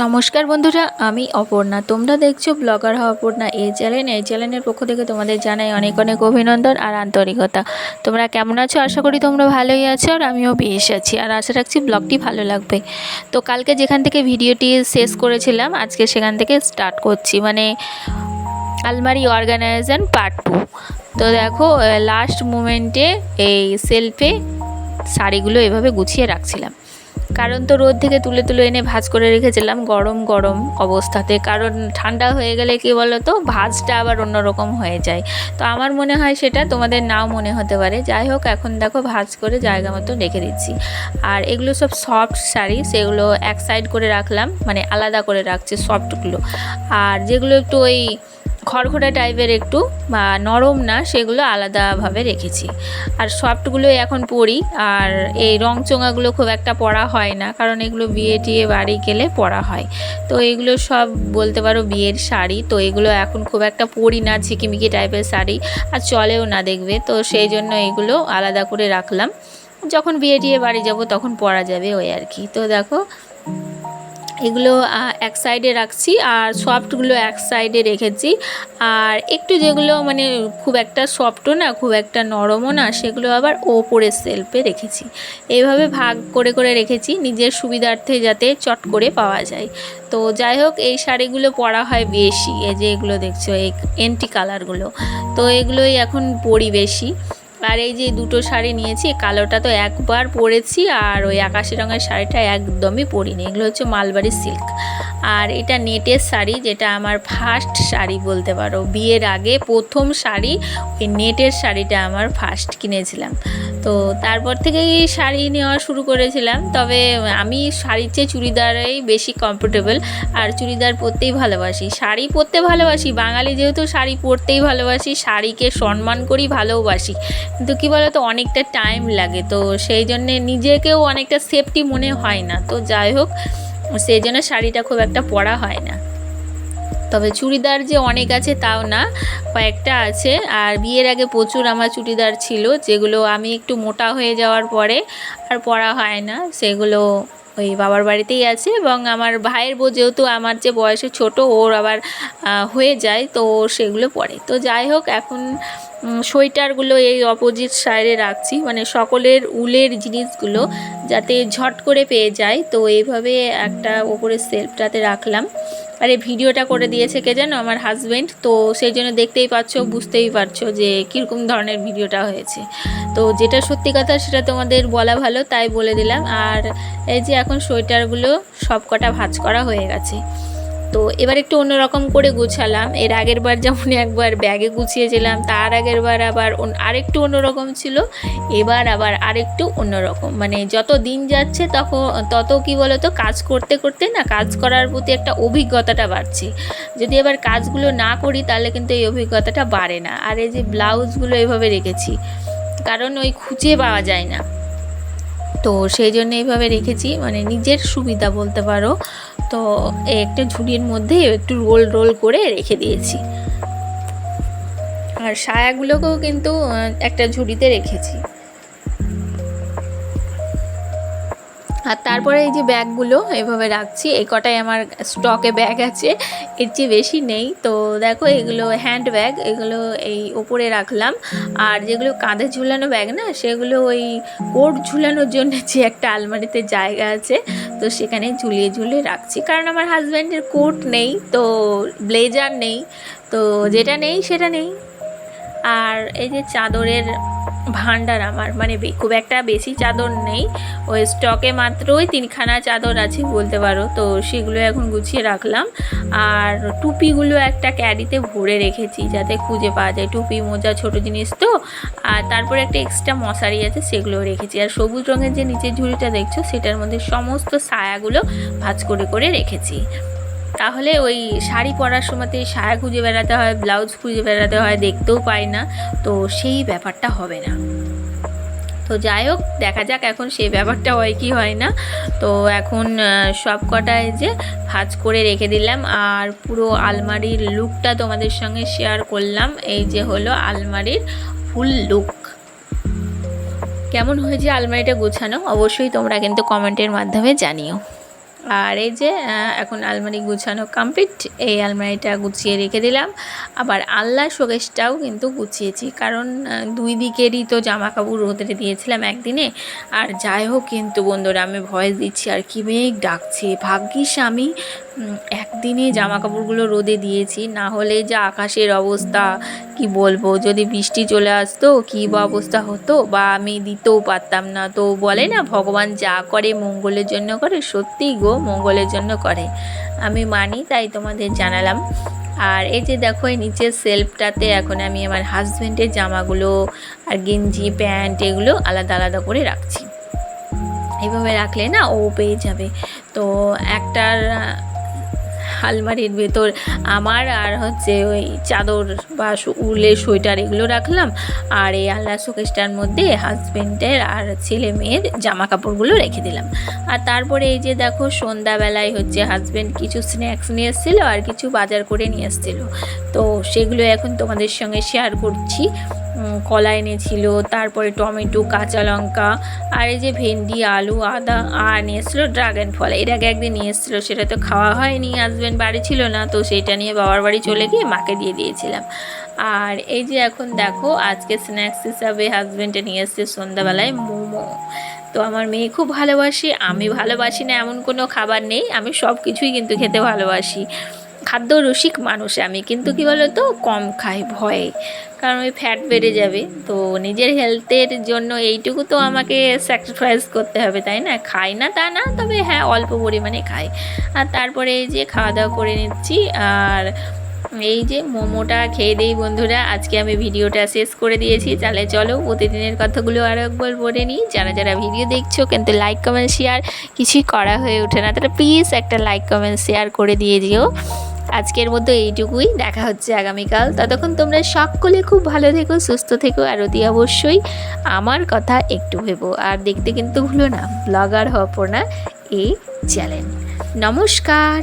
নমস্কার বন্ধুরা, আমি অপর্ণা। তোমরা দেখছো ব্লগার অপর্ণা এই চ্যানেলের পক্ষ থেকে তোমাদের জানাই অনেক অনেক অভিনন্দন আর আন্তরিকতা। তোমরা কেমন আছো? আশা করি তোমরা ভালোই আছো, আর আমিও বেশ আছি, আর আশা রাখছি ব্লগটি ভালো লাগবে। তো কালকে যেখান থেকে ভিডিওটি শেষ করেছিলাম, আজকে সেখান থেকে স্টার্ট করছি, মানে আলমারি অর্গানাইজেশন পার্ট 2। তো দেখো, লাস্ট মোমেন্টে এই সেলফে শাড়িগুলো এভাবে গুছিয়ে রাখছিলাম, কারণ তো রোদ থেকে তুলে তুলে এনে ভাঁজ করে রেখেছিলাম গরম গরম অবস্থাতে, কারণ ঠান্ডা হয়ে গেলে কি বলো তো, ভাঁজটা আবার অন্যরকম হয়ে যায়। তো আমার মনে হয় সেটা, তোমাদের নাও মনে হতে পারে। যাই হোক, এখন দেখো ভাঁজ করে জায়গা মতো রেখে দিচ্ছি। আর এগুলো সব সফট শাড়ি, সেগুলো এক সাইড করে রাখলাম, মানে আলাদা করে রাখছি সফটগুলো। আর যেগুলো একটু ওই খড়খড়া টাইপের একটু বা নরম না, সেগুলো আলাদাভাবে রেখেছি। আর সফটগুলো এখন পরি, আর এই রংচঙাগুলো খুব একটা পরা হয় না, কারণ এগুলো বিয়ে টিয়ে বাড়ি গেলে পরা হয়। তো এগুলো সব বলতে পারো বিয়ের শাড়ি, তো এগুলো এখন খুব একটা পরি না, ঝিকিমিকি টাইপের শাড়ি, আর চলেও না দেখবে। তো সেই জন্য এগুলো আলাদা করে রাখলাম, যখন বিয়ে টিয়ে বাড়ি যাব তখন পরা যাবে ওই আর কি। তো দেখো, এগুলো এক সাইডে রাখছি, আর সফটগুলো এক সাইডে রেখেছি। আর একটু যেগুলো মানে খুব একটা সফটও না, খুব একটা নরমও না, সেগুলো আবার ওপরের সেলফে রেখেছি। এইভাবে ভাগ করে করে রেখেছি নিজের সুবিধার্থে, যাতে চট করে পাওয়া যায়। তো যাই হোক, এই শাড়িগুলো পরা হয় বেশি, এই যে এগুলো দেখছো, এই এন্টি কালারগুলো, তো এগুলোই এখন পরি বেশি। আর এই যে দুটো শাড়ি নিয়েছি, কালোটা তো একবার পরেছি, আর ওই আকাশি রঙের শাড়িটা একদমই পরিনি। এগুলো হচ্ছে মালবারি সিল্ক, আর এটা নেটের শাড়ি, যেটা আমার ফার্স্ট শাড়ি বলতে পারো। বিয়ের আগে প্রথম শাড়ি, ওই নেটের শাড়িটা আমার ফার্স্ট কিনেছিলাম। তো তারপর থেকেই শাড়ি নেওয়া শুরু করেছিলাম। তবে আমি শাড়ির চেয়ে চুড়িদারেই বেশি কমফোর্টেবল, আর চুড়িদার পরতেই ভালোবাসি। শাড়ি পরতে ভালোবাসি, বাঙালি যেহেতু শাড়ি পরতেই ভালোবাসি, শাড়িকে সম্মান করি, ভালোবাসি। কিন্তু কী বলো তো, অনেকটা টাইম লাগে, তো সেই জন্যে নিজেকেও অনেকটা সেফটি মনে হয় না। তো যাই হোক, সেই জন্য শাড়িটা খুব একটা পরা হয় না। তবে চুড়িদার যে অনেক আছে তাও না, কয়েকটা আছে। আর বিয়ের আগে প্রচুর আমার চুড়িদার ছিল, যেগুলো আমি একটু মোটা হয়ে যাওয়ার পরে আর পরা হয় না, সেগুলো ওই বাবার বাড়িতেই আছে। এবং আমার ভাইয়ের বউ যেহেতু আমার যে বয়সে ছোট, ওর আবার হয়ে যায়, তো সেগুলো পরে। তো যাই হোক, এখন সোয়েটারগুলো এই অপোজিট সাইডে রাখছি, মানে সকলের উলের জিনিসগুলো যাতে ঝট করে পেয়ে যায়। তো এইভাবে একটা ওপরে সেলফটাতে রাখলাম। আর এই ভিডিওটা করে দিয়েছে কে যেন, আমার হাজব্যান্ড। তো সেই জন্য দেখতেই পাচ্ছো, বুঝতেই পারছো যে কীরকম ধরনের ভিডিওটা হয়েছে। তো যেটা সত্যি কথা সেটা তোমাদের বলা ভালো, তাই বলে দিলাম। আর এই যে এখন সোয়েটারগুলো সব কটা ভাঁজ করা হয়ে গেছে। তো এবার একটু অন্যরকম করে গুছালাম। এর আগের বার যেমন একবার ব্যাগে গুছিয়েছিলাম, তার আগের বার আবার আরেকটু অন্যরকম ছিল, এবার আবার আরেকটু অন্যরকম। মানে যত দিন যাচ্ছে তত কি বলো তো, কাজ করতে করতে না, কাজ করার প্রতি একটা অভিজ্ঞতাটা বাড়ছে। যদি এবার কাজগুলো না করি তাহলে কিন্তু এই অভিজ্ঞতাটা বাড়ে না। আর এই যে ব্লাউজগুলো এভাবে রেখেছি, কারণ ওই খুঁজে পাওয়া যায় না, তো সেই জন্য এইভাবে রেখেছি, মানে নিজের সুবিধা বলতে পারো। তো একটা ঝুড়ির মধ্যে একটু রোল রোল করে রেখে দিয়েছি। আর সায়াগুলোকেও কিন্তু একটা ঝুড়িতে রেখেছি। আর তারপরে এই যে ব্যাগগুলো এভাবে রাখছি, এই কটাই আমার স্টকে ব্যাগ আছে, এর চেয়ে বেশি নেই। তো দেখো, এগুলো হ্যান্ড ব্যাগ, এগুলো এই ওপরে রাখলাম। আর যেগুলো কাঁধে ঝুলানো ব্যাগ না, সেগুলো ওই কোট ঝুলানোর জন্য যে একটা আলমারিতে জায়গা আছে, তো সেখানে ঝুলিয়ে ঝুলিয়ে রাখছি। কারণ আমার হাজব্যান্ডের কোট নেই, তো ব্লেজার নেই, তো যেটা নেই সেটা নেই। আর এই যে চাদরের ভান্ডার আমার, মানে খুব একটা বেশি চাদর নেই, ওই স্টকে মাত্র ওই 3খানা চাদর আছে বলতে পারো। তো সেগুলো এখন গুছিয়ে রাখলাম। আর টুপিগুলো একটা ক্যারিতে ভরে রেখেছি, যাতে খুঁজে পাওয়া যায়। টুপি, মোজা, ছোটো জিনিস তো। আর তারপরে একটা এক্সট্রা মশারি আছে, সেগুলো রেখেছি। আর সবুজ রঙের যে নিচের ঝুড়িটা দেখছো, সেটার মধ্যে সমস্ত সায়াগুলো ভাঁজ করে করে রেখেছি। তাহলে ওই শাড়ি পরার সময়তে সায়া খুঁজে বেড়াতে হয়, ব্লাউজ খুঁজে বেড়াতে হয়, দেখতেও পাই না, তো সেই ব্যাপারটা হবে না। তো যাই হোক, দেখা যাক এখন সেই ব্যাপারটা হয় কি হয় না। তো এখন সব কটায় যে ভাঁজ করে রেখে দিলাম। আর পুরো আলমারির লুকটা তোমাদের সঙ্গে শেয়ার করলাম। এই যে হলো আলমারির ফুল লুক। কেমন হয়েছে আলমারিটা গোছানো, অবশ্যই তোমরা কিন্তু কমেন্টের মাধ্যমে জানিও। আর এই যে এখন আলমারি গুছানো কমপ্লিট। এই আলমারিটা গুছিয়ে রেখে দিলাম। আবার আলনার শোকেসটাও কিন্তু গুছিয়েছি, কারণ দুই দিকেরই তো জামা কাপড় রোদে দিয়েছিলাম একদিনে। আর যাই হোক কিন্তু বন্ধুরা, আমি ভয়েস দিচ্ছি আর কি মেঘ ডাকছে। ভাগ্যিস আমি একদিনে জামা কাপড়গুলো রোদে দিয়েছি, না হলে যা আকাশের অবস্থা কি বলবো, যদি বৃষ্টি চলে আসতো কী বা অবস্থা হতো, বা আমি দিতেও পারতাম না। তো বলে না, ভগবান যা করে মঙ্গলের জন্য করে, সত্যিই গো মঙ্গলের জন্য করে, আমি মানি, তাই তোমাদের জানালাম। আর এই যে দেখো, এই নিচের সেলফটাতে এখন আমি আমার হাজব্যান্ডের জামাগুলো আর গেঞ্জি প্যান্ট এগুলো আলাদা আলাদা করে রাখছি। এইভাবে রাখলে না ও পেয়ে যাবে। তো একটার আলমারির ভেতর আমার আর হচ্ছে ওই চাদর বা উলের সোয়েটার এগুলো রাখলাম, আর এই আলনা শোকেসটার মধ্যে হাজব্যান্ডের আর ছেলে মেয়ের জামা কাপড়গুলো রেখে দিলাম। আর তারপরে এই যে দেখো, সন্ধ্যাবেলায় হচ্ছে হাজব্যান্ড কিছু স্ন্যাক্স নিয়ে এসেছিলো আর কিছু বাজার করে নিয়ে এসেছিলো, তো সেগুলো এখন তোমাদের সঙ্গে শেয়ার করছি। কলা এনেছিল, তারপরে টমেটো, কাঁচা লঙ্কা, আর এই যে ভেন্ডি, আলু, আদা, আর নিয়ে এসেছিলো ড্রাগন ফল। এর আগে একদিন নিয়ে এসেছিলো, সেটা তো খাওয়া হয়নি, হাজব্যান্ড বাড়ি ছিল না, তো সেইটা নিয়ে বাবার বাড়ি চলে গিয়ে মাকে দিয়ে দিয়েছিলাম। আর এই যে এখন দেখো, আজকে স্ন্যাক্স হিসাবে হাজব্যান্ডে নিয়ে এসছে সন্ধ্যাবেলায় মোমো। তো আমার মেয়ে খুব ভালোবাসে, আমি ভালোবাসি না এমন কোনো খাবার নেই, আমি সব কিছুই কিন্তু খেতে ভালোবাসি। খাদ্য রসিক মানুষ আমি, কিন্তু কী বলো তো, কম খাই ভয়ে, কারণ ওই ফ্যাট বেড়ে যাবে। তো নিজের হেলথের জন্য এইটুকু তো আমাকে স্যাক্রিফাইস করতে হবে, তাই না? খাই না তা না, তবে হ্যাঁ অল্প পরিমাণে খাই। আর তারপরে এই যে খাওয়া দাওয়া করে নিচ্ছি, আর এই যে মোমোটা খেয়ে দেই বন্ধুরা। আজকে আমি ভিডিওটা শেষ করে দিয়েছি, তাহলে চলো প্রতিদিনের কথাগুলো আরও একবার বলে নিই। যারা যারা ভিডিও দেখছো কিন্তু লাইক কমেন্ট শেয়ার কিছুই করা হয়ে ওঠে না, তাহলে প্লিজ একটা লাইক কমেন্ট শেয়ার করে দিয়ে দিও। আজকের মতো এইটুকুই, দেখা হচ্ছে আগামীকাল। ততক্ষণ তোমরা সকলে খুব ভালো থেকো, সুস্থ থেকো, আর অতি অবশ্যই আমার কথা একটু ভেবো। আর দেখতে কিন্তু ভুলো না ব্লগার হওয়া না এই চ্যানেল। নমস্কার।